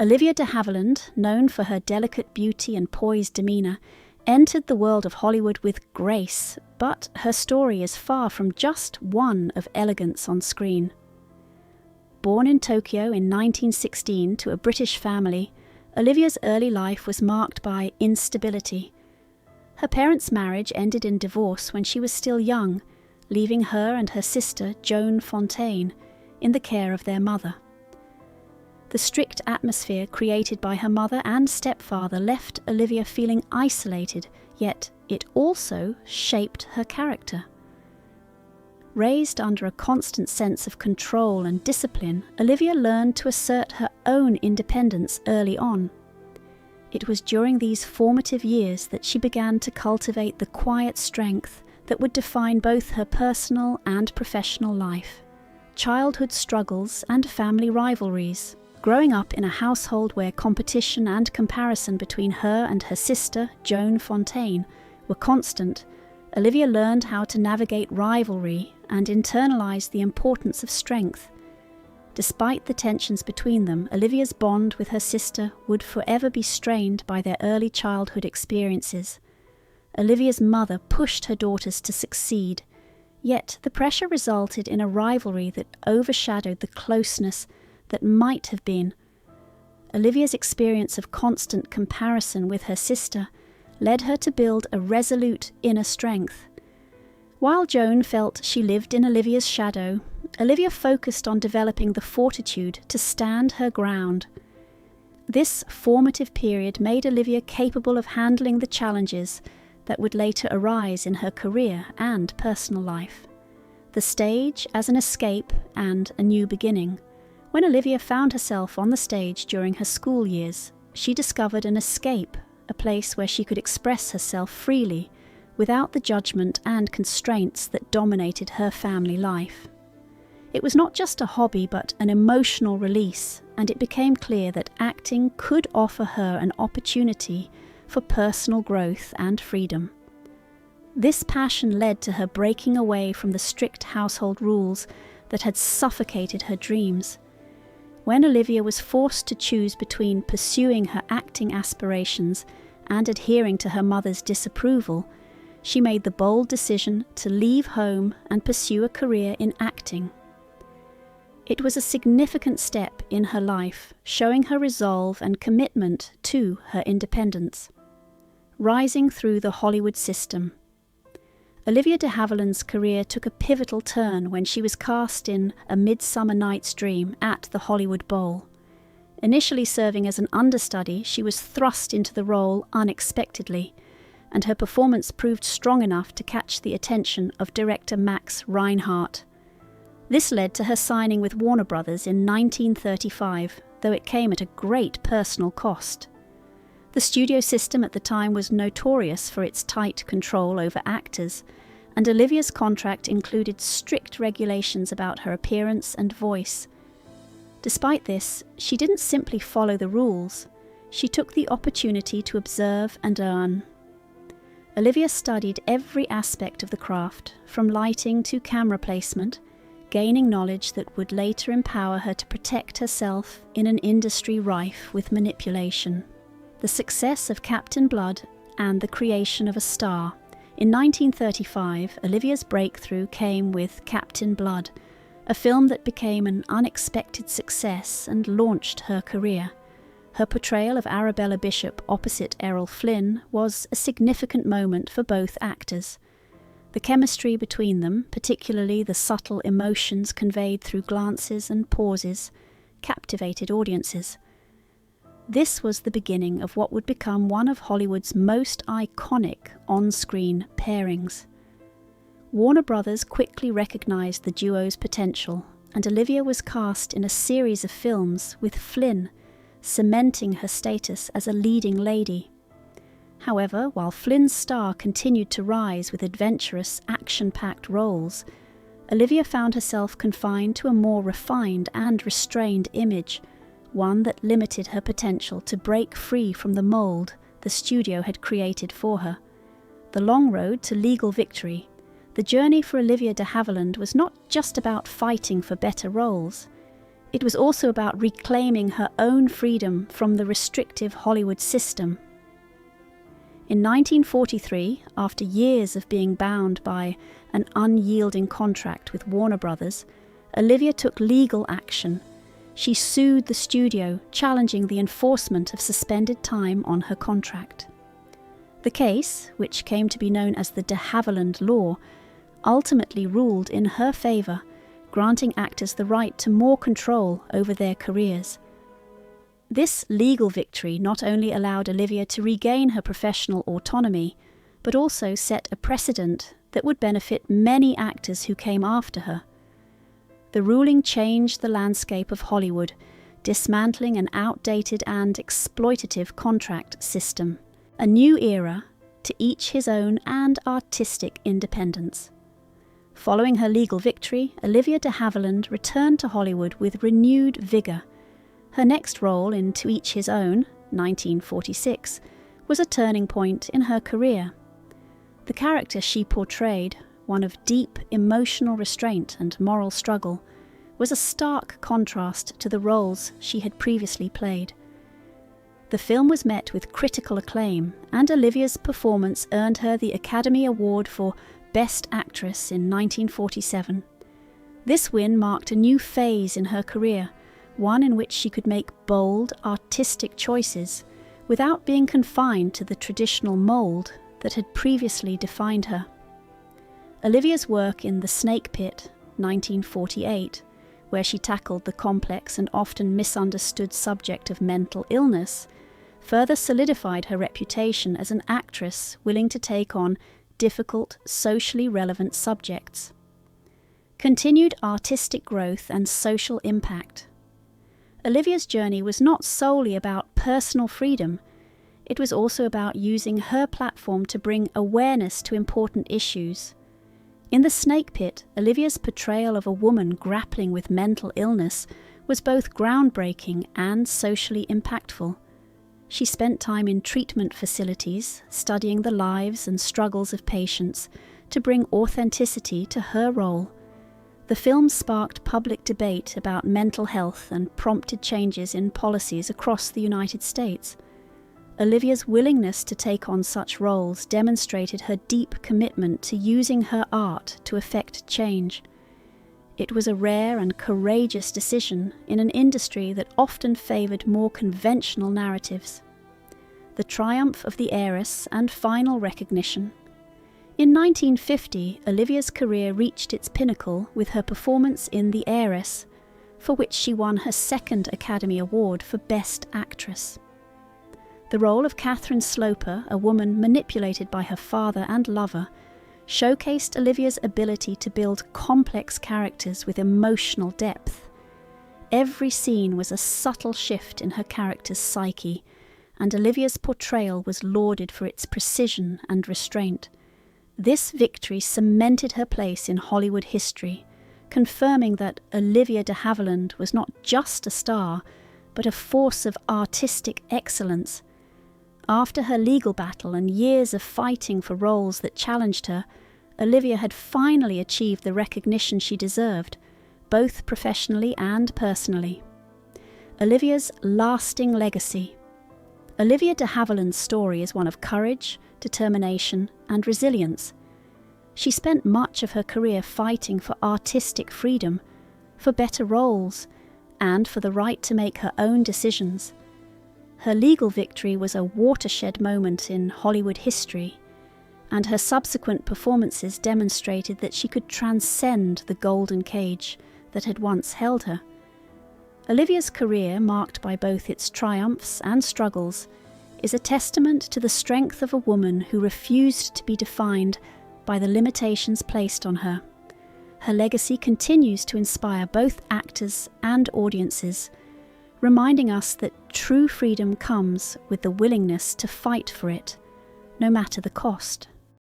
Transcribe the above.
Olivia de Havilland, known for her delicate beauty and poised demeanour, entered the world of Hollywood with grace, but her story is far from just one of elegance on screen. Born in Tokyo in 1916 to a British family, Olivia's early life was marked by instability. Her parents' marriage ended in divorce when she was still young, leaving her and her sister, Joan Fontaine, in the care of their mother. The strict atmosphere created by her mother and stepfather left Olivia feeling isolated, yet it also shaped her character. Raised under a constant sense of control and discipline, Olivia learned to assert her own independence early on. It was during these formative years that she began to cultivate the quiet strength that would define both her personal and professional life. Childhood struggles and family rivalries. Growing up in a household where competition and comparison between her and her sister, Joan Fontaine, were constant, Olivia learned how to navigate rivalry and internalize the importance of strength. Despite the tensions between them, Olivia's bond with her sister would forever be strained by their early childhood experiences. Olivia's mother pushed her daughters to succeed, yet the pressure resulted in a rivalry that overshadowed the closeness that might have been. Olivia's experience of constant comparison with her sister led her to build a resolute inner strength. While Joan felt she lived in Olivia's shadow, Olivia focused on developing the fortitude to stand her ground. This formative period made Olivia capable of handling the challenges that would later arise in her career and personal life. The stage as an escape and a new beginning. When Olivia found herself on the stage during her school years, she discovered an escape, a place where she could express herself freely, without the judgment and constraints that dominated her family life. It was not just a hobby but an emotional release, and it became clear that acting could offer her an opportunity for personal growth and freedom. This passion led to her breaking away from the strict household rules that had suffocated her dreams. When Olivia was forced to choose between pursuing her acting aspirations and adhering to her mother's disapproval, she made the bold decision to leave home and pursue a career in acting. It was a significant step in her life, showing her resolve and commitment to her independence. Rising through the Hollywood system. Olivia de Havilland's career took a pivotal turn when she was cast in A Midsummer Night's Dream at the Hollywood Bowl. Initially serving as an understudy, she was thrust into the role unexpectedly, and her performance proved strong enough to catch the attention of director Max Reinhardt. This led to her signing with Warner Brothers in 1935, though it came at a great personal cost. The studio system at the time was notorious for its tight control over actors, and Olivia's contract included strict regulations about her appearance and voice. Despite this, she didn't simply follow the rules, she took the opportunity to observe and learn. Olivia studied every aspect of the craft, from lighting to camera placement, gaining knowledge that would later empower her to protect herself in an industry rife with manipulation. The success of Captain Blood and the creation of a star. In 1935, Olivia's breakthrough came with Captain Blood, a film that became an unexpected success and launched her career. Her portrayal of Arabella Bishop opposite Errol Flynn was a significant moment for both actors. The chemistry between them, particularly the subtle emotions conveyed through glances and pauses, captivated audiences. This was the beginning of what would become one of Hollywood's most iconic on-screen pairings. Warner Brothers quickly recognized the duo's potential, and Olivia was cast in a series of films with Flynn, cementing her status as a leading lady. However, while Flynn's star continued to rise with adventurous, action-packed roles, Olivia found herself confined to a more refined and restrained image, one that limited her potential to break free from the mold the studio had created for her. The long road to legal victory, the journey for Olivia de Havilland was not just about fighting for better roles. It was also about reclaiming her own freedom from the restrictive Hollywood system. In 1943, after years of being bound by an unyielding contract with Warner Brothers, Olivia took legal action. She sued the studio, challenging the enforcement of suspended time on her contract. The case, which came to be known as the de Havilland Law, ultimately ruled in her favour, granting actors the right to more control over their careers. This legal victory not only allowed Olivia to regain her professional autonomy, but also set a precedent that would benefit many actors who came after her. The ruling changed the landscape of Hollywood, dismantling an outdated and exploitative contract system. A new era, to each his own, and artistic independence. Following her legal victory, Olivia de Havilland returned to Hollywood with renewed vigour. Her next role in To Each His Own, 1946, was a turning point in her career. The character she portrayed, one of deep emotional restraint and moral struggle, was a stark contrast to the roles she had previously played. The film was met with critical acclaim, and Olivia's performance earned her the Academy Award for Best Actress in 1947. This win marked a new phase in her career, one in which she could make bold, artistic choices without being confined to the traditional mould that had previously defined her. Olivia's work in The Snake Pit, 1948, where she tackled the complex and often misunderstood subject of mental illness, further solidified her reputation as an actress willing to take on difficult, socially relevant subjects. Continued artistic growth and social impact. Olivia's journey was not solely about personal freedom, it was also about using her platform to bring awareness to important issues. In The Snake Pit, Olivia's portrayal of a woman grappling with mental illness was both groundbreaking and socially impactful. She spent time in treatment facilities, studying the lives and struggles of patients to bring authenticity to her role. The film sparked public debate about mental health and prompted changes in policies across the United States. Olivia's willingness to take on such roles demonstrated her deep commitment to using her art to effect change. It was a rare and courageous decision in an industry that often favoured more conventional narratives. The triumph of the Heiress and final recognition. In 1950, Olivia's career reached its pinnacle with her performance in The Heiress, for which she won her second Academy Award for Best Actress. The role of Catherine Sloper, a woman manipulated by her father and lover, showcased Olivia's ability to build complex characters with emotional depth. Every scene was a subtle shift in her character's psyche, and Olivia's portrayal was lauded for its precision and restraint. This victory cemented her place in Hollywood history, confirming that Olivia de Havilland was not just a star, but a force of artistic excellence. After her legal battle and years of fighting for roles that challenged her, Olivia had finally achieved the recognition she deserved, both professionally and personally. Olivia's lasting legacy. Olivia de Havilland's story is one of courage, determination, and resilience. She spent much of her career fighting for artistic freedom, for better roles, and for the right to make her own decisions. Her legal victory was a watershed moment in Hollywood history, and her subsequent performances demonstrated that she could transcend the golden cage that had once held her. Olivia's career, marked by both its triumphs and struggles, is a testament to the strength of a woman who refused to be defined by the limitations placed on her. Her legacy continues to inspire both actors and audiences, reminding us that true freedom comes with the willingness to fight for it, no matter the cost.